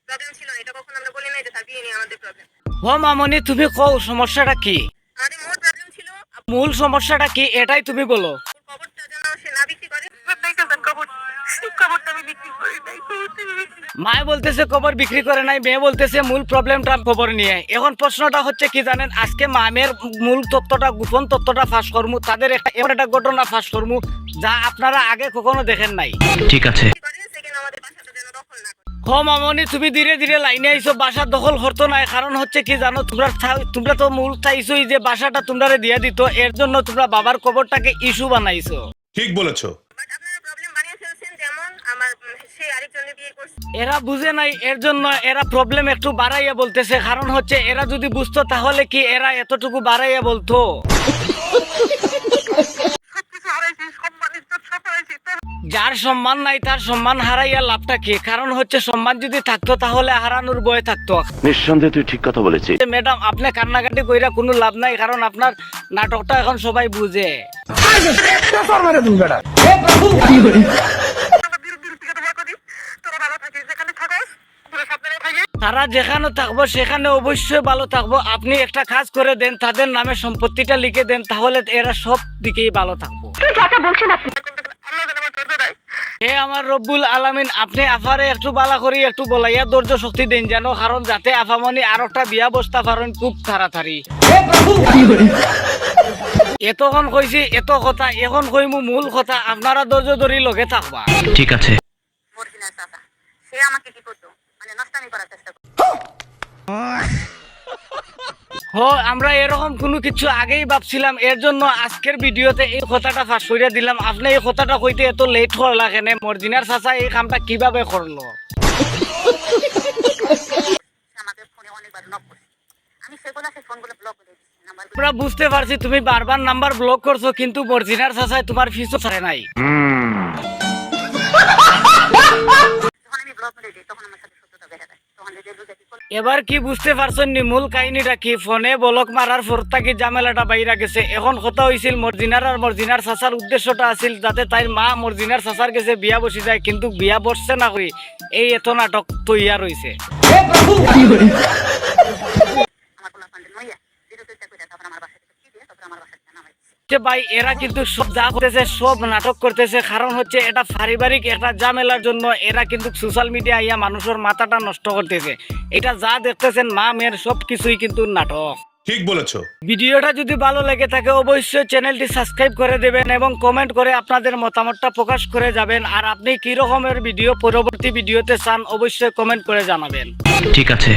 Problem ছিল না, এটা কখনো আমরা বলি নাই যে তার বিয়ে নিয়ে আমাদের প্রবলেম। ও মামনি তুমি কও সমস্যাটা কি, আমাদের মূল প্রবলেম ছিল মূল সমস্যাটা কি এটাই তুমি বলো। কবরটা যেন সে না বিক্রি করে। কবরটা আমি বিক্রি করি নাই, মায়ে বলতেছে কবর বিক্রি করে নাই, মেয়ে বলতেছে মূল প্রবলেমটা কবর নিয়ে। এখন প্রশ্নটা হচ্ছে কি জানেন, আজকে মামের মূল তত্ত্বটা, গোপন তত্ত্বটা ফাঁস করমু, তাদের এমন একটা ঘটনা ফাঁস করমু যা আপনারা আগে কখনো দেখেন নাই। ঠিক আছে। সেকেন্ড আমাদের বাসাটা যেন দখল না করে। হ মামনি তুমি ধীরে ধীরে লাইনে আইছো, বাসা দখল হতো নাই। কারণ হচ্ছে কি জানো, তোমরা তো মূল চাইছোই যে বাসাটা তোমরা দিয়ে দিত, এর জন্য তোমরা বাবার কবরটাকে ইস্যু বানাইছো। ঠিক বলেছো। বাট আপনারা প্রবলেম বানিয়ে ফেলছেন, যেমন আমার সে আরেকজনের বিয়ে করছে। এরা বুঝে নাই, এর জন্য এরা প্রবলেম একটু বাড়াইয়া বলতেছে। কারণ হচ্ছে এরা যদি বুঝতো তাহলে কি এরা এতটুকু বাড়াইয়া বলতো। সবকিছু হারাইছি, সম্মান ইজ্জত সব হারাইছি। যার সম্মান নাই তার সম্মান হারাইয়া লাভটা কি? কারণ হচ্ছে সম্মান যদি থাকতো তাহলে হারানোর ভয় থাকতো। নিঃসন্দেহে তুই ঠিক কথা বলেছিস। ম্যাডাম আপনি কান্নাকাটি কইরা কোনো লাভ নাই, কারণ আপনার নাটকটা এখন সবাই বুঝে। তারা যেখানে থাকবো সেখানে অবশ্যই ভালো থাকবো। আপনি একটা কাজ করে দেন, তাদের নামে সম্পত্তিটা লিখে দেন, তাহলে এরা সব দিকেই ভালো থাকবো। হে আমার রব্বুল আলামিন, আপনি আফারে একটু বালা করি একটু বলাইয়া ধৈর্য শক্তি দেন যেন, কারণ যাতে আফামনি আর একটা বিয়া বসতে পারেন খুব তাড়াতাড়ি। এতক্ষণ কইছি এত কথা, এখন কইমু মূল কথা, আপনারা ধৈর্য ধরি লগে থাকবা। ঠিক আছে। মর্জিনার চাচা, সে আমাকে কি করতো, মানে নষ্টামি করার চেষ্টা করতো। আমরা এরকম কোনো কিছু আগেই ভাবছিলাম, এর জন্য আজকের ভিডিওতে এই কথাটা ফাঁস করে দিলাম। আপনি এই কথাটা কইতে এত লেট করলা কেন? মর্জিনার চাচা এই কামটা কিভাবে করলো? আমাকে ফোনে অনেকবার নক করছে, আমি সেগুলো সেই ফোনগুলো ব্লক করে দিচ্ছি। নাম্বার আমরা বুঝতে পারছি তুমি বারবার নাম্বার ব্লক করছো, কিন্তু মর্জিনার চাচাই তোমার ফিসও ছাড়ে নাই। যখন আমি ব্লক করে দিই তখন আমার সাথে সত্যতা বেড়ে যায়। তখন যে বুঝে কি করলো, এবার কি বুঝতে পারছেন নি মূল কাহিনীটা কি? ফোনে বলক মারার পর থাকি ঝামেলাটা বাইরা গেছে। এখন কথা হয়েছিল মর্জিনার আর মর্জিনার চাচার উদ্দেশ্যটা আছিল যাতে তাই মা মর্জিনার চাচার কাছে বিয়া বসে যায়, কিন্তু বিয়া বসছে না কই এই এত নাটক তৈয়ার হয়েছে। আমার কোনো ফান্ডে নইয়া যেটা চেষ্টা করে তারপর আমার বাসা থেকে কি দিয়ে তারপর আমার বাসা থেকে নামাই দিচ্ছে। যে ভাই এরা কিন্তু সব যা করতেছে সব নাটক করতেছে। কারণ হচ্ছে এটা পারিবারিক একটা ঝামেলার জন্য এরা কিন্তু সোশ্যাল মিডিয়া ইয়া মানুষের মাথাটা নষ্ট করতেছে। এটা যা দেখতেছেন মা মেয়ের সব কিছুই কিন্তু নাটক। ঠিক বলেছো। ভিডিওটা যদি ভালো লেগে থাকে অবশ্যই চ্যানেলটি সাবস্ক্রাইব করে দেবেন এবং কমেন্ট করে আপনাদের মতামতটা প্রকাশ করে যাবেন। আর আপনি কি রকমের ভিডিও পরবর্তী ভিডিওতে চান অবশ্যই কমেন্ট করে জানাবেন। ঠিক আছে।